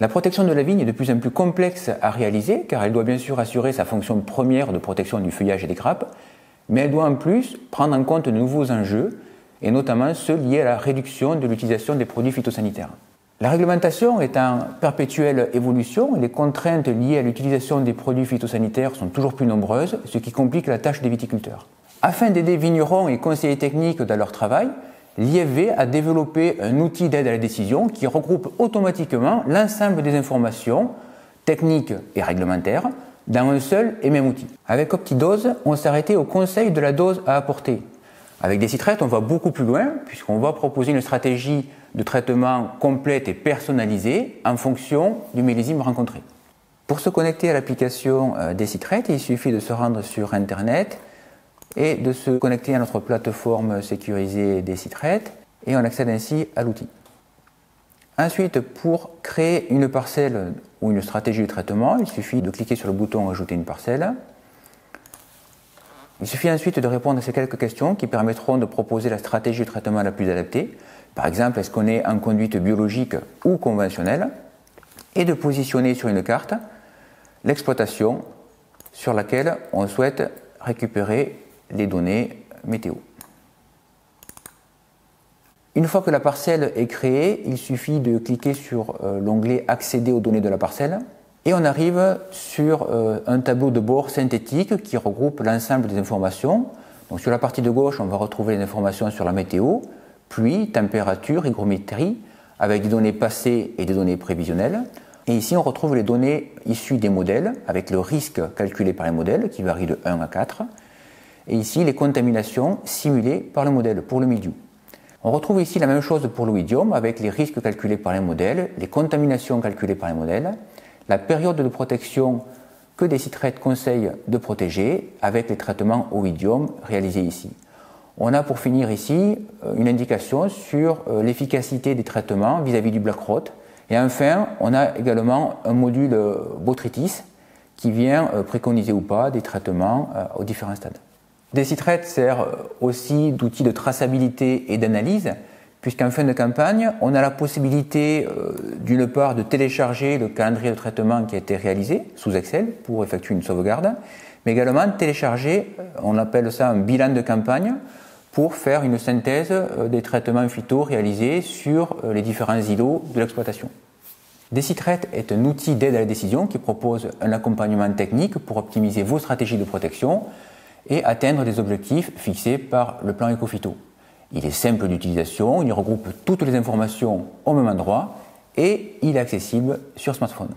La protection de la vigne est de plus en plus complexe à réaliser car elle doit bien sûr assurer sa fonction première de protection du feuillage et des grappes, mais elle doit en plus prendre en compte de nouveaux enjeux et notamment ceux liés à la réduction de l'utilisation des produits phytosanitaires. La réglementation est en perpétuelle évolution et les contraintes liées à l'utilisation des produits phytosanitaires sont toujours plus nombreuses, ce qui complique la tâche des viticulteurs. Afin d'aider vignerons et conseillers techniques dans leur travail, l'IFV a développé un outil d'aide à la décision qui regroupe automatiquement l'ensemble des informations techniques et réglementaires dans un seul et même outil. Avec OptiDose, on s'est arrêté au conseil de la dose à apporter. Avec Decitrate, on va beaucoup plus loin puisqu'on va proposer une stratégie de traitement complète et personnalisée en fonction du millésime rencontré. Pour se connecter à l'application Decitrate, il suffit de se rendre sur Internet et de se connecter à notre plateforme sécurisée Decitrate et on accède ainsi à l'outil. Ensuite, pour créer une parcelle ou une stratégie de traitement, il suffit de cliquer sur le bouton « Ajouter une parcelle ». Il suffit ensuite de répondre à ces quelques questions qui permettront de proposer la stratégie de traitement la plus adaptée. Par exemple, est-ce qu'on est en conduite biologique ou conventionnelle? Et de positionner sur une carte l'exploitation sur laquelle on souhaite récupérer les données météo. Une fois que la parcelle est créée, il suffit de cliquer sur l'onglet « Accéder aux données de la parcelle » et on arrive sur un tableau de bord synthétique qui regroupe l'ensemble des informations. Donc, sur la partie de gauche, on va retrouver les informations sur la météo, pluie, température, hygrométrie, avec des données passées et des données prévisionnelles. Et ici, on retrouve les données issues des modèles, avec le risque calculé par les modèles, qui varie de 1 à 4. Et ici, les contaminations simulées par le modèle pour le mildiou. On retrouve ici la même chose pour l'oïdium, avec les risques calculés par les modèles, les contaminations calculées par les modèles, la période de protection que Decitrate conseille de protéger, avec les traitements oïdium réalisés ici. On a pour finir ici une indication sur l'efficacité des traitements vis-à-vis du black rot. Et enfin, on a également un module botrytis qui vient préconiser ou pas des traitements aux différents stades. Decitrate sert aussi d'outil de traçabilité et d'analyse, puisqu'en fin de campagne, on a la possibilité d'une part de télécharger le calendrier de traitement qui a été réalisé sous Excel pour effectuer une sauvegarde, mais également télécharger, on appelle ça un bilan de campagne, pour faire une synthèse des traitements phyto réalisés sur les différents îlots de l'exploitation. Decitrate est un outil d'aide à la décision qui propose un accompagnement technique pour optimiser vos stratégies de protection et atteindre des objectifs fixés par le plan éco-phyto. Il est simple d'utilisation, il regroupe toutes les informations au même endroit et il est accessible sur smartphone.